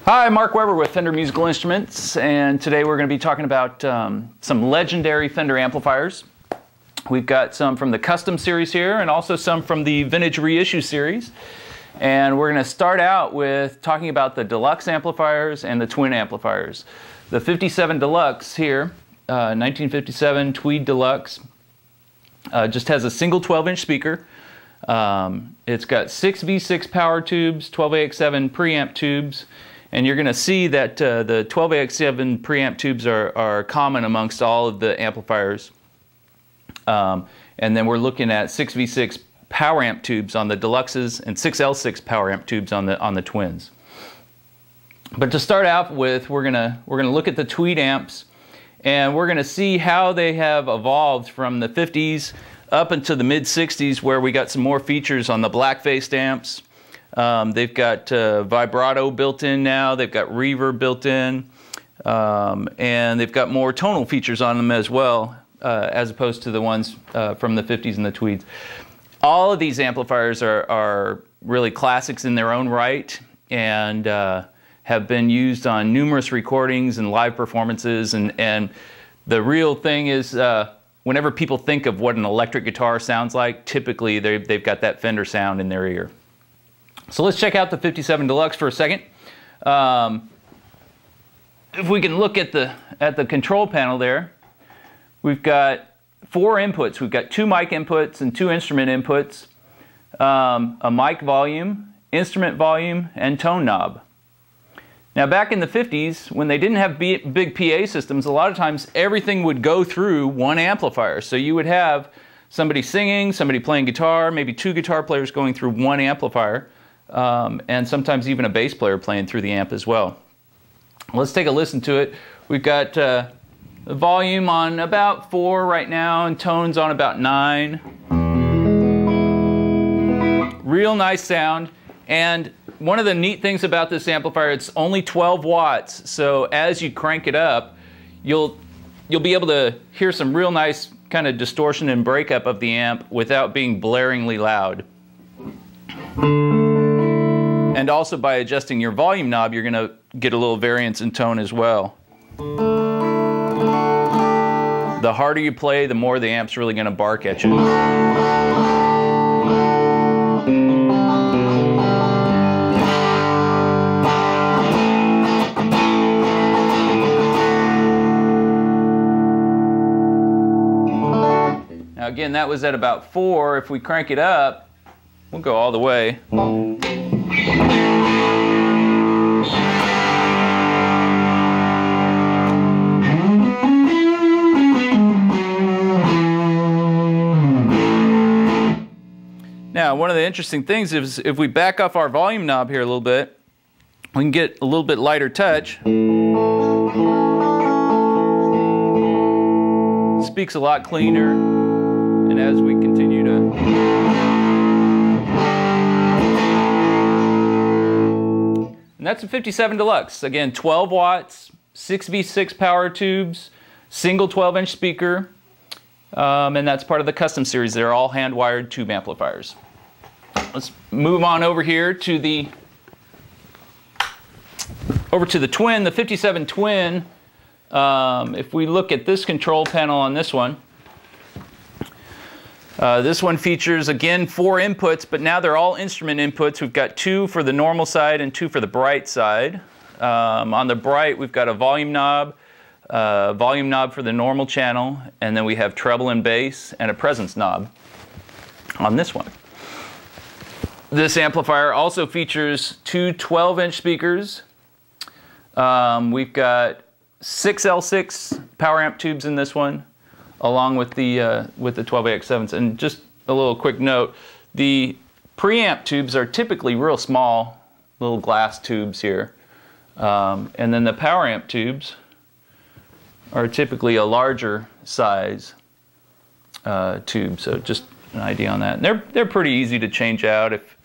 Hi, Mark Weber with Fender Musical Instruments, and today we're going to be talking about some legendary Fender amplifiers. We've got some from the Custom series here and also some from the Vintage Reissue series. And we're going to start out with talking about the Deluxe amplifiers and the Twin amplifiers. The 57 Deluxe here, 1957 Tweed Deluxe, just has a single 12-inch speaker. It's got 6 V6 power tubes, 12AX7 preamp tubes, and you're going to see that the 12AX7 preamp tubes are common amongst all of the amplifiers. And then we're looking at 6 V6 power amp tubes on the Deluxes and 6 L6 power amp tubes on the Twins. But to start out with, we're gonna look at the Tweed amps, and we're gonna see how they have evolved from the 50s up into the mid 60s, where we got some more features on the blackface amps. They've got vibrato built in now, they've got reverb built in, and they've got more tonal features on them as well, as opposed to the ones from the 50s and the Tweeds. All of these amplifiers are really classics in their own right, and have been used on numerous recordings and live performances, and the real thing is, whenever people think of what an electric guitar sounds like, typically they've got that Fender sound in their ear. So let's check out the 57 Deluxe for a second. If we can look at the control panel there, we've got 4 inputs. We've got 2 mic inputs and 2 instrument inputs, a mic volume, instrument volume, and tone knob. Now back in the 50s, when they didn't have big PA systems, a lot of times everything would go through one amplifier. So you would have somebody singing, somebody playing guitar, maybe 2 guitar players going through one amplifier, and sometimes even a bass player playing through the amp as well. Let's take a listen to it. We've got the volume on about 4 right now, and tones on about 9. Real nice sound. And one of the neat things about this amplifier, it's only 12 watts, so as you crank it up, you'll be able to hear some real nice kind of distortion and breakup of the amp without being blaringly loud. And also by adjusting your volume knob, you're going to get a little variance in tone as well. The harder you play, the more the amp's really going to bark at you. Now again, that was at about 4. If we crank it up, we'll go all the way. Now, one of the interesting things is if we back off our volume knob here a little bit, we can get a little bit lighter touch. Speaks a lot cleaner, and as we continue to... And that's a 57 Deluxe. Again, 12 watts, 6 V6 power tubes, single 12-inch speaker, and that's part of the Custom series. They're all hand-wired tube amplifiers. Let's move on over here to the Twin, the 57 Twin. If we look at this control panel on this one features, again, 4 inputs, but now they're all instrument inputs. We've got 2 for the normal side and 2 for the bright side. On the bright, we've got a volume knob for the normal channel, and then we have treble and bass and a presence knob on this one. This amplifier also features 2 12-inch speakers. We've got 6 L6 power amp tubes in this one, along with the 12AX7s. And just a little quick note, the preamp tubes are typically real small, little glass tubes here. And then the power amp tubes are typically a larger size tube. So just an idea on that. And they're pretty easy to change out if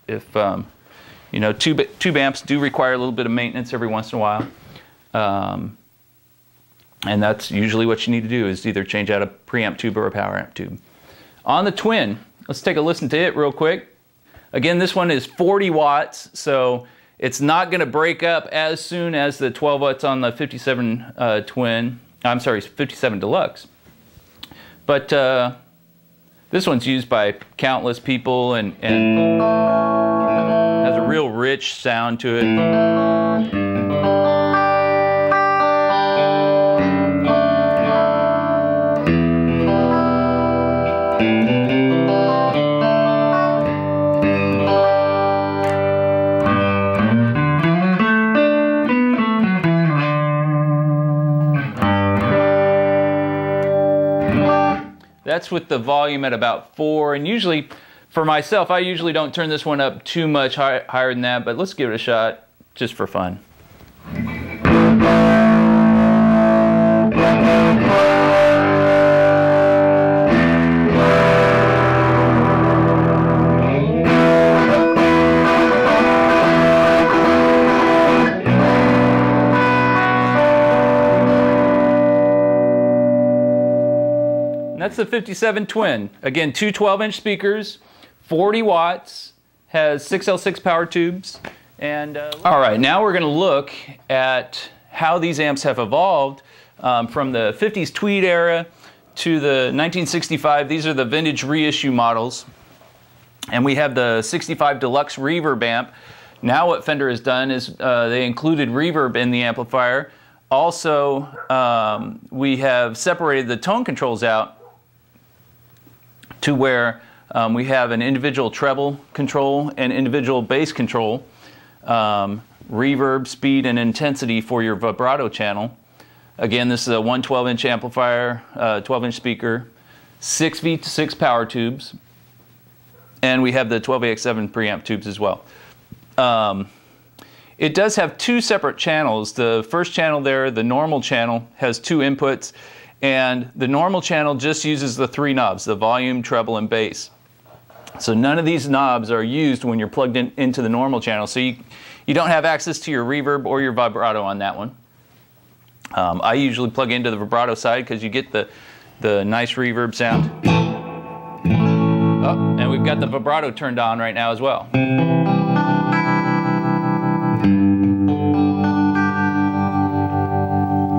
you know, tube amps do require a little bit of maintenance every once in a while. And that's usually what you need to do, is either change out a preamp tube or a power amp tube. On the Twin, let's take a listen to it real quick. Again, this one is 40 watts, so It's not going to break up as soon as the 12 watts on the 57 Twin. I'm sorry, 57 Deluxe. But this one's used by countless people and has a real rich sound to it. That's with the volume at about 4, and usually, for myself, I usually don't turn this one up too much higher than that, but let's give it a shot, just for fun. That's the 57 Twin. Again, two 12-inch speakers, 40 watts, has 6L6 power tubes. And all right, now we're going to look at how these amps have evolved from the 50s tweed era to the 1965. These are the vintage reissue models. And we have the 65 Deluxe Reverb amp. Now what Fender has done is they included reverb in the amplifier. Also, we have separated the tone controls out to where we have an individual treble control and individual bass control, reverb, speed, and intensity for your vibrato channel. Again, this is a 112-inch amplifier, 12-inch speaker, 6V6 power tubes, and we have the 12AX7 preamp tubes as well. It does have two separate channels. The first channel there, the normal channel, has two inputs, and the normal channel just uses the three knobs, the volume, treble, and bass. So none of these knobs are used when you're plugged into the normal channel, so you don't have access to your reverb or your vibrato on that one. I usually plug into the vibrato side because you get the nice reverb sound. Oh, and we've got the vibrato turned on right now as well.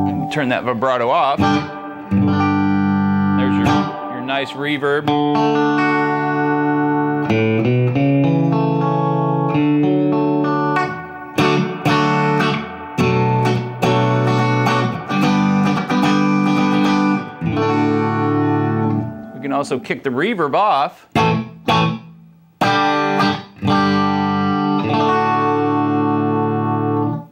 And turn that vibrato off. There's your nice reverb. We can also kick the reverb off.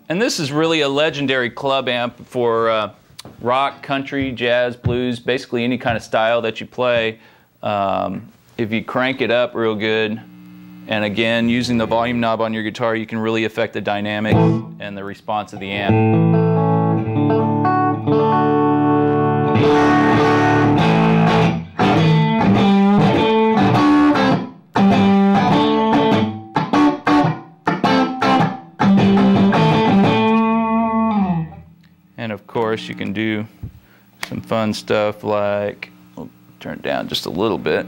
And this is really a legendary club amp for rock, country, jazz, blues, basically any kind of style that you play. If you crank it up real good, and again, using the volume knob on your guitar, you can really affect the dynamics and the response of the amp. And of course, you can do some fun stuff like, we'll turn it down just a little bit.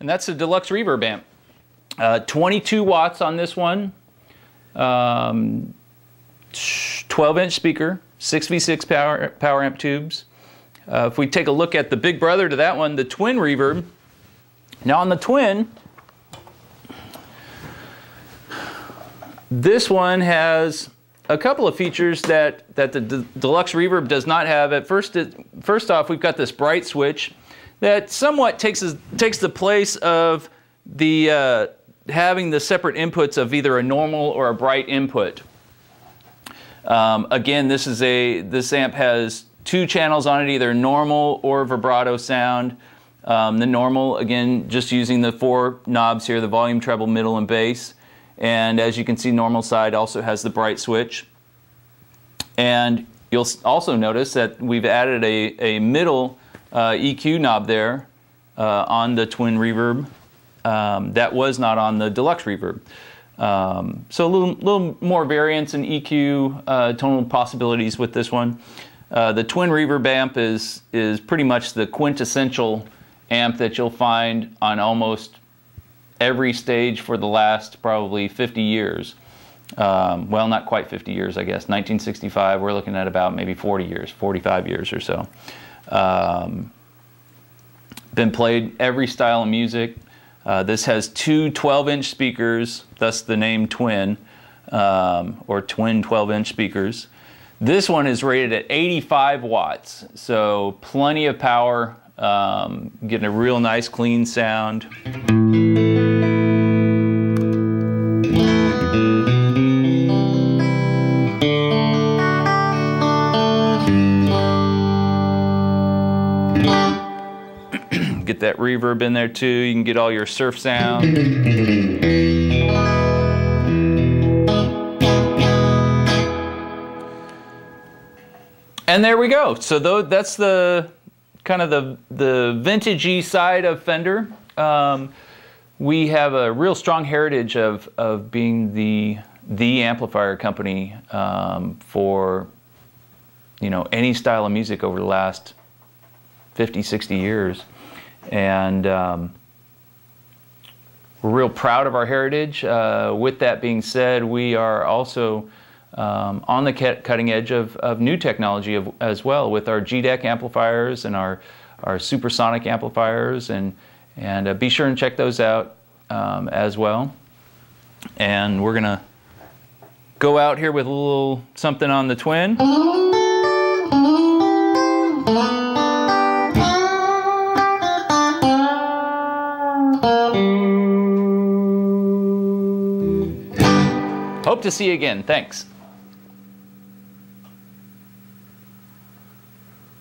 And that's a Deluxe Reverb amp. 22 watts on this one, 12-inch speaker, 6V6 power amp tubes. If we take a look at the big brother to that one, the Twin Reverb. Now on the Twin, this one has a couple of features that the Deluxe Reverb does not have. First off, we've got this bright switch that somewhat takes the place of the having the separate inputs of either a normal or a bright input. Again, this amp has two channels on it, either normal or vibrato sound. The normal, again, just using the four knobs here, the volume, treble, middle, and bass. And as you can see, normal side also has the bright switch. And you'll also notice that we've added a middle EQ knob there on the Twin Reverb. That was not on the Deluxe Reverb. So a little more variance in EQ tonal possibilities with this one. The twin reverb amp is pretty much the quintessential amp that you'll find on almost every stage for the last probably 50 years. Well, not quite 50 years, I guess. 1965, we're looking at about maybe 40 years, 45 years or so. Been played every style of music. This has two 12-inch speakers, thus the name Twin, or twin 12-inch speakers. This one is rated at 85 watts, so plenty of power, getting a real nice clean sound. Get that reverb in there too. You can get all your surf sound. And there we go. So that's the kind of the vintagey side of Fender. We have a real strong heritage of being the amplifier company for, you know, any style of music over the last 50, 60 years. And we're real proud of our heritage. With that being said, we are also on the cutting edge of new technology as well, with our G-Deck amplifiers and our supersonic amplifiers, and be sure and check those out as well. And we're gonna go out here with a little something on the Twin. Hope to see you again. Thanks.